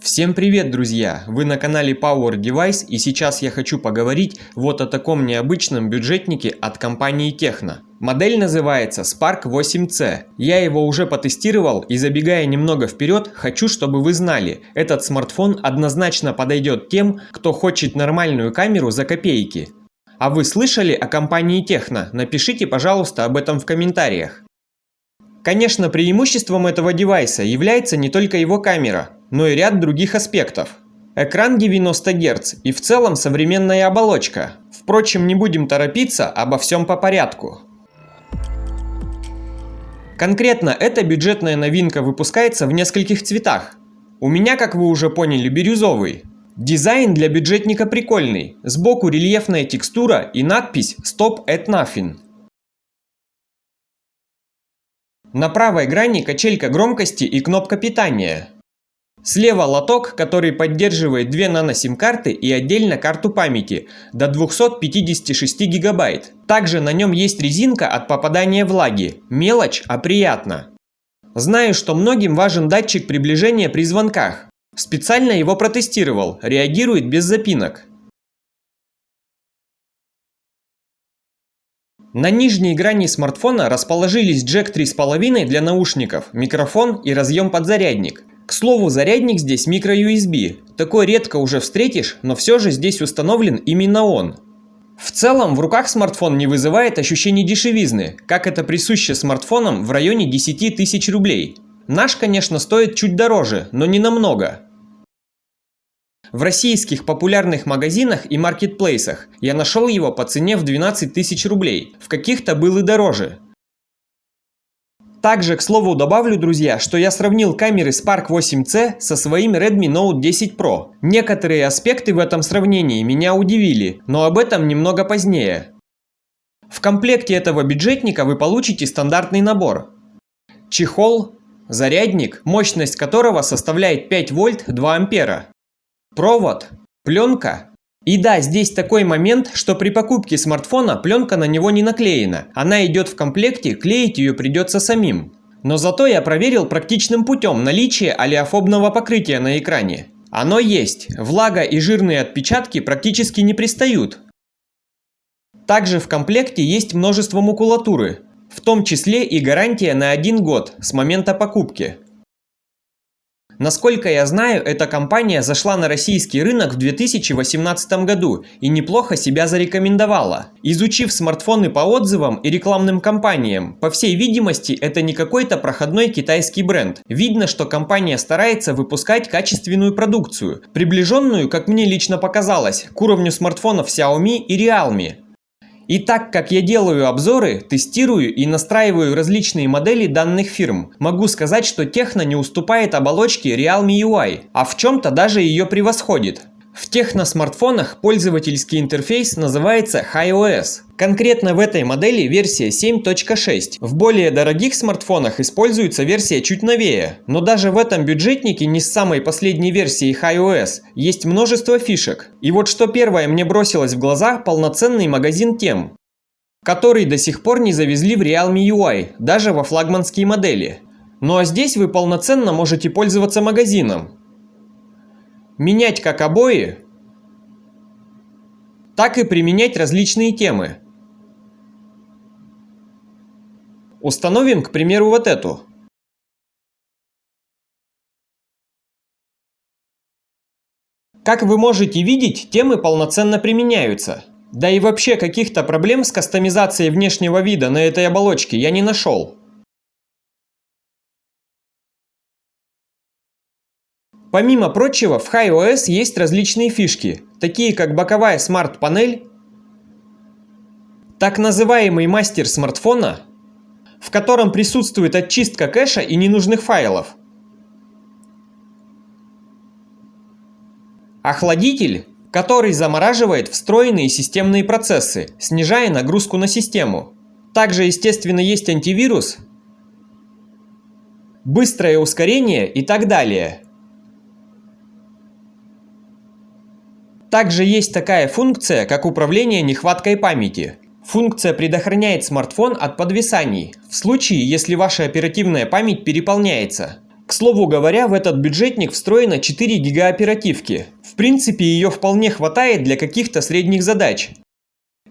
Всем привет, друзья! Вы на канале Power Device, и сейчас я хочу поговорить вот о таком необычном бюджетнике от компании Tecno. Модель называется Spark 8C. Я его уже потестировал, и забегая немного вперед, хочу, чтобы вы знали, этот смартфон однозначно подойдет тем, кто хочет нормальную камеру за копейки. А вы слышали о компании Tecno? Напишите, пожалуйста, об этом в комментариях. Конечно, преимуществом этого девайса является не только его камера, но и ряд других аспектов. Экран 90 Гц и в целом современная оболочка. Впрочем, не будем торопиться, обо всем по порядку. Конкретно эта бюджетная новинка выпускается в нескольких цветах. У меня, как вы уже поняли, бирюзовый. Дизайн для бюджетника прикольный. Сбоку рельефная текстура и надпись Stop at Nothing. На правой грани качелька громкости и кнопка питания. Слева лоток, который поддерживает 2 нано-сим-карты и отдельно карту памяти до 256 гигабайт. Также на нем есть резинка от попадания влаги. Мелочь, а приятно. Знаю, что многим важен датчик приближения при звонках. Специально его протестировал, реагирует без запинок. На нижней грани смартфона расположились джек 3,5 для наушников, микрофон и разъем под зарядник. К слову, зарядник здесь micro-USB. Такой редко уже встретишь, но все же здесь установлен именно он. В целом, в руках смартфон не вызывает ощущений дешевизны, как это присуще смартфонам в районе 10 тысяч рублей. Наш, конечно, стоит чуть дороже, но не намного. В российских популярных магазинах и маркетплейсах я нашел его по цене в 12 тысяч рублей, в каких-то был и дороже. Также, к слову, добавлю, друзья, что я сравнил камеры Spark 8C со своим Redmi Note 10 Pro. Некоторые аспекты в этом сравнении меня удивили, но об этом немного позднее. В комплекте этого бюджетника вы получите стандартный набор. Чехол, зарядник, мощность которого составляет 5 вольт 2 ампера. Провод, пленка. И да, здесь такой момент, что при покупке смартфона пленка на него не наклеена. Она идет в комплекте, клеить ее придется самим. Но зато я проверил практичным путем наличие олеофобного покрытия на экране. Оно есть, влага и жирные отпечатки практически не пристают. Также в комплекте есть множество макулатуры, в том числе и гарантия на 1 год с момента покупки. Насколько я знаю, эта компания зашла на российский рынок в 2018 году и неплохо себя зарекомендовала. Изучив смартфоны по отзывам и рекламным кампаниям, по всей видимости, это не какой-то проходной китайский бренд. Видно, что компания старается выпускать качественную продукцию, приближенную, как мне лично показалось, к уровню смартфонов Xiaomi и Realme. И так как я делаю обзоры, тестирую и настраиваю различные модели данных фирм, могу сказать, что Tecno не уступает оболочке Realme UI, а в чем-то даже ее превосходит. В Tecno смартфонах пользовательский интерфейс называется HiOS. Конкретно в этой модели версия 7.6. В более дорогих смартфонах используется версия чуть новее. Но даже в этом бюджетнике не с самой последней версии HiOS есть множество фишек. И вот что первое мне бросилось в глаза – полноценный магазин тем, который до сих пор не завезли в Realme UI, даже во флагманские модели. Ну а здесь вы полноценно можете пользоваться магазином. Менять как обои, так и применять различные темы. Установим, к примеру, вот эту. Как вы можете видеть, темы полноценно применяются. Да и вообще каких-то проблем с кастомизацией внешнего вида на этой оболочке я не нашел. Помимо прочего, в HiOS есть различные фишки, такие как боковая смарт-панель, так называемый мастер смартфона, в котором присутствует очистка кэша и ненужных файлов, охладитель, который замораживает встроенные системные процессы, снижая нагрузку на систему. Также, естественно, есть антивирус, быстрое ускорение и так далее. Также есть такая функция, как управление нехваткой памяти. Функция предохраняет смартфон от подвисаний, в случае, если ваша оперативная память переполняется. К К слову говоря, в этот бюджетник встроено 4 ГБ оперативки. В принципе, ее вполне хватает для каких-то средних задач.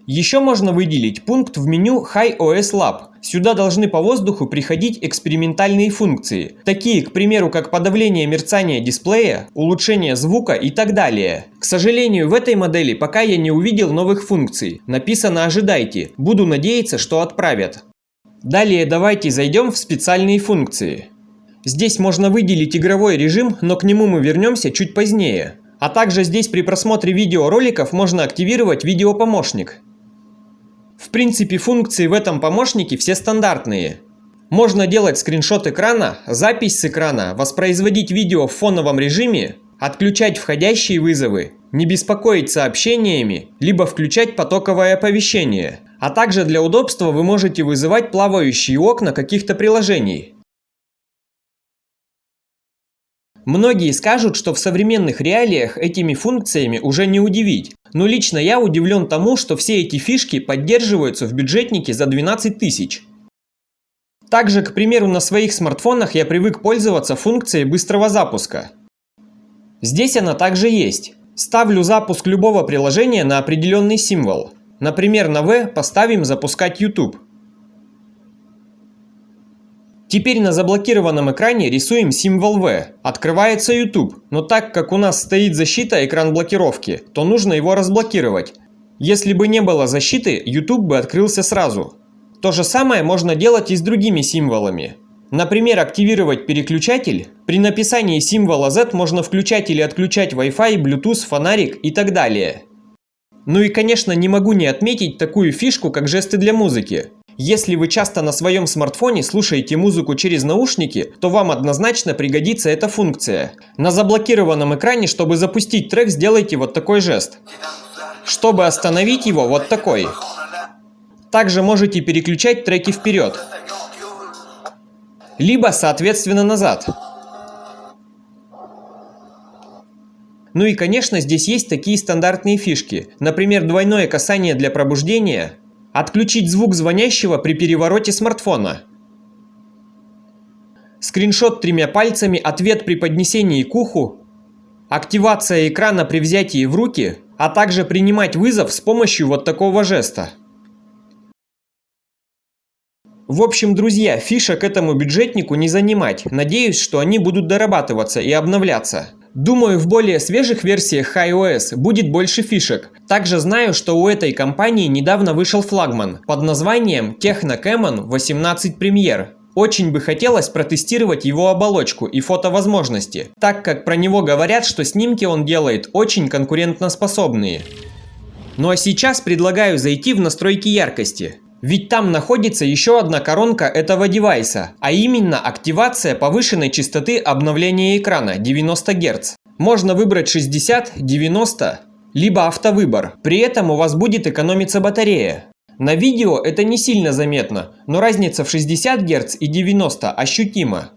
Еще можно выделить пункт в меню HiOS Lab. Сюда должны по воздуху приходить экспериментальные функции, такие, к примеру, как подавление мерцания дисплея, улучшение звука и так далее. К сожалению, в этой модели пока я не увидел новых функций. Написано «Ожидайте». Буду надеяться, что отправят. Далее давайте зайдем в специальные функции. Здесь можно выделить игровой режим, но к нему мы вернемся чуть позднее. А также здесь при просмотре видеороликов можно активировать видеопомощник. В принципе, функции в этом помощнике все стандартные. Можно делать скриншот экрана, запись с экрана, воспроизводить видео в фоновом режиме, отключать входящие вызовы, не беспокоить сообщениями, либо включать потоковое оповещение. А также для удобства вы можете вызывать плавающие окна каких-то приложений. Многие скажут, что в современных реалиях этими функциями уже не удивить, но лично я удивлен тому, что все эти фишки поддерживаются в бюджетнике за 12 тысяч. Также, к примеру, на своих смартфонах я привык пользоваться функцией быстрого запуска. Здесь она также есть. Ставлю запуск любого приложения на определенный символ. Например, на V поставим «Запускать YouTube». Теперь на заблокированном экране рисуем символ V. Открывается YouTube, но так как у нас стоит защита экран блокировки, то нужно его разблокировать. Если бы не было защиты, YouTube бы открылся сразу. То же самое можно делать и с другими символами. Например, активировать переключатель. При написании символа Z можно включать или отключать Wi-Fi, Bluetooth, фонарик и так далее. Ну и конечно, не могу не отметить такую фишку, как жесты для музыки. Если вы часто на своем смартфоне слушаете музыку через наушники, то вам однозначно пригодится эта функция. На заблокированном экране, чтобы запустить трек, сделайте вот такой жест. Чтобы остановить его, вот такой. Также можете переключать треки вперед. Либо, соответственно, назад. Ну и, конечно, здесь есть такие стандартные фишки. Например, двойное касание для пробуждения. Отключить звук звонящего при перевороте смартфона. Скриншот 3 пальцами, ответ при поднесении к уху. Активация экрана при взятии в руки, а также принимать вызов с помощью вот такого жеста. В общем, друзья, фишек этому бюджетнику не занимать. Надеюсь, что они будут дорабатываться и обновляться. Думаю, в более свежих версиях HiOS будет больше фишек. Также знаю, что у этой компании недавно вышел флагман под названием Tecno Camon 18 Premier. Очень бы хотелось протестировать его оболочку и фотовозможности, так как про него говорят, что снимки он делает очень конкурентоспособные. Ну а сейчас предлагаю зайти в настройки яркости. Ведь там находится еще одна коронка этого девайса, а именно активация повышенной частоты обновления экрана 90 Гц. Можно выбрать 60, 90, либо автовыбор. При этом у вас будет экономиться батарея. На видео это не сильно заметно, но разница в 60 Гц и 90 ощутима.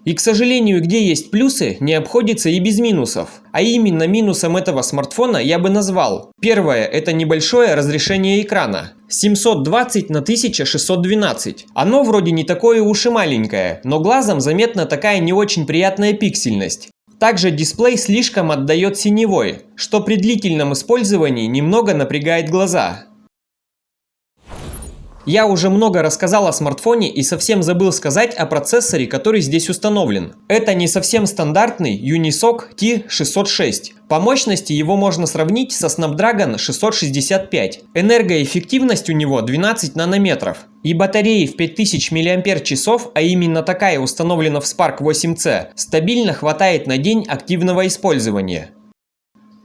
И, к сожалению, где есть плюсы, не обходится и без минусов. А именно минусом этого смартфона я бы назвал. Первое – это небольшое разрешение экрана. 720 на 1612. Оно вроде не такое уж и маленькое, но глазом заметна такая не очень приятная пиксельность. Также дисплей слишком отдает синевой, что при длительном использовании немного напрягает глаза. Я уже много рассказал о смартфоне и совсем забыл сказать о процессоре, который здесь установлен. Это не совсем стандартный Unisoc T606. По мощности его можно сравнить со Snapdragon 665. Энергоэффективность у него 12 нанометров. И батареи в 5000 мАч, а именно такая установлена в Spark 8C, стабильно хватает на день активного использования.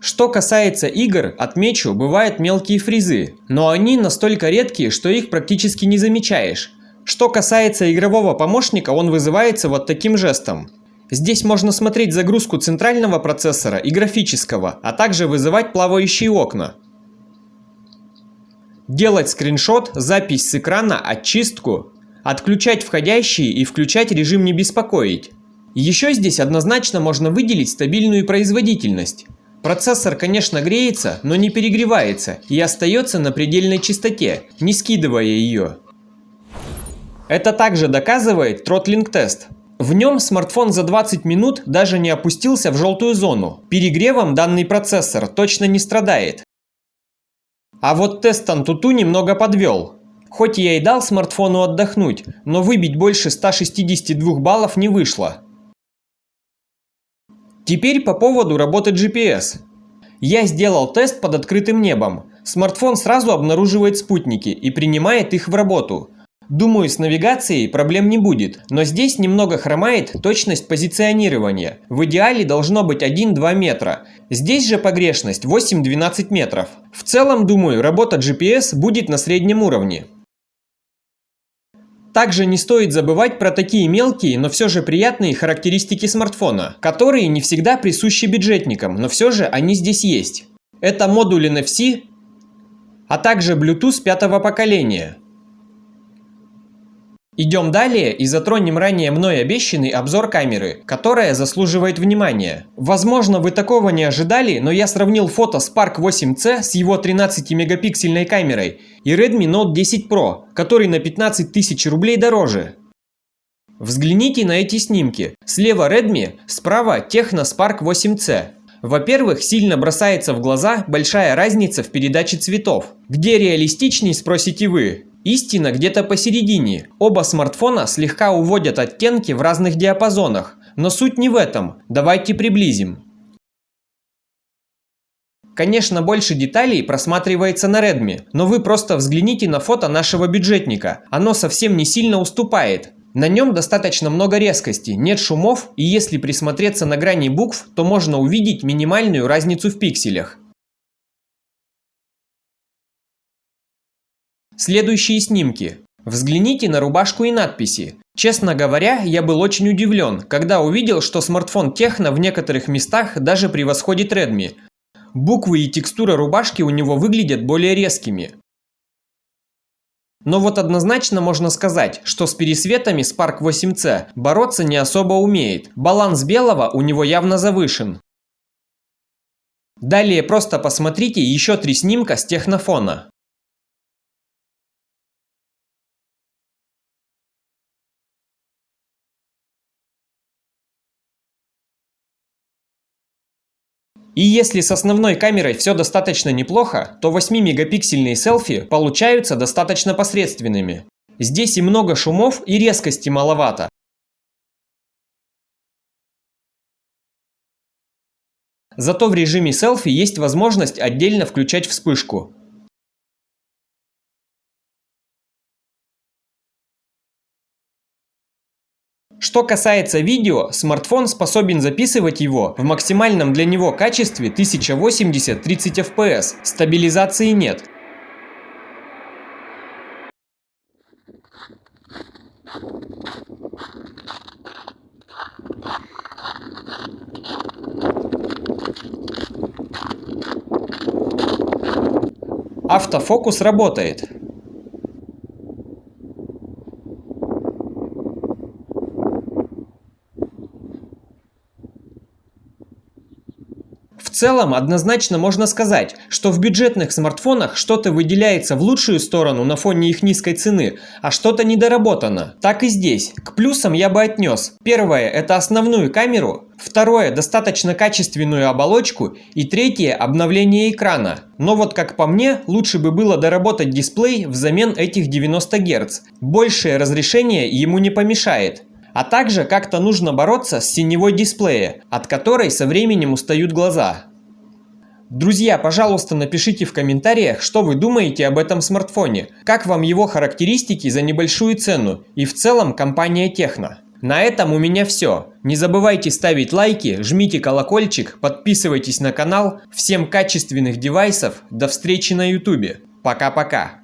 Что касается игр, отмечу, бывают мелкие фризы, но они настолько редкие, что их практически не замечаешь. Что касается игрового помощника, он вызывается вот таким жестом. Здесь можно смотреть загрузку центрального процессора и графического, а также вызывать плавающие окна. Делать скриншот, запись с экрана, очистку, отключать входящие и включать режим «Не беспокоить». Еще здесь однозначно можно выделить стабильную производительность. Процессор, конечно, греется, но не перегревается и остается на предельной частоте, не скидывая ее. Это также доказывает тротлинг-тест. В нем смартфон за 20 минут даже не опустился в желтую зону. Перегревом данный процессор точно не страдает. А вот тест AnTuTu немного подвел. Хоть я и дал смартфону отдохнуть, но выбить больше 162 баллов не вышло. Теперь по поводу работы GPS. Я сделал тест под открытым небом. Смартфон сразу обнаруживает спутники и принимает их в работу. Думаю, с навигацией проблем не будет, но здесь немного хромает точность позиционирования. В идеале должно быть 1-2 метра. Здесь же погрешность 8-12 метров. В целом, думаю, работа GPS будет на среднем уровне. Также не стоит забывать про такие мелкие, но все же приятные характеристики смартфона, которые не всегда присущи бюджетникам, но все же они здесь есть. Это модуль NFC, а также Bluetooth 5-го поколения. Идем далее и затронем ранее мной обещанный обзор камеры, которая заслуживает внимания. Возможно, вы такого не ожидали, но я сравнил фото Spark 8C с его 13-мегапиксельной камерой и Redmi Note 10 Pro, который на 15 тысяч рублей дороже. Взгляните на эти снимки. Слева Redmi, справа Tecno Spark 8C. Во-первых, сильно бросается в глаза большая разница в передаче цветов. Где реалистичней, спросите вы? Истина где-то посередине. Оба смартфона слегка уводят оттенки в разных диапазонах, но суть не в этом. Давайте приблизим. Конечно, больше деталей просматривается на Redmi, но вы просто взгляните на фото нашего бюджетника. Оно совсем не сильно уступает. На нем достаточно много резкости, нет шумов, и если присмотреться на грани букв, то можно увидеть минимальную разницу в пикселях. Следующие снимки. Взгляните на рубашку и надписи. Честно говоря, я был очень удивлен, когда увидел, что смартфон Tecno в некоторых местах даже превосходит Redmi. Буквы и текстура рубашки у него выглядят более резкими. Но вот однозначно можно сказать, что с пересветами Spark 8C бороться не особо умеет. Баланс белого у него явно завышен. Далее просто посмотрите еще 3 снимка с технофона. И если с основной камерой все достаточно неплохо, то 8-мегапиксельные селфи получаются достаточно посредственными. Здесь и много шумов, и резкости маловато. Зато в режиме селфи есть возможность отдельно включать вспышку. Что касается видео, смартфон способен записывать его в максимальном для него качестве 1080-30 fps, стабилизации нет. Автофокус работает. В целом, однозначно можно сказать, что в бюджетных смартфонах что-то выделяется в лучшую сторону на фоне их низкой цены, а что-то недоработано. Так и здесь. К плюсам я бы отнес. Первое – это основную камеру. Второе – достаточно качественную оболочку. И третье – обновление экрана. Но вот как по мне, лучше бы было доработать дисплей взамен этих 90 Гц. Большее разрешение ему не помешает. А также как-то нужно бороться с синевой дисплея, от которой со временем устают глаза. Друзья, пожалуйста, напишите в комментариях, что вы думаете об этом смартфоне, как вам его характеристики за небольшую цену и в целом компания Tecno. На этом у меня все. Не забывайте ставить лайки, жмите колокольчик, подписывайтесь на канал. Всем качественных девайсов, до встречи на YouTube. Пока-пока.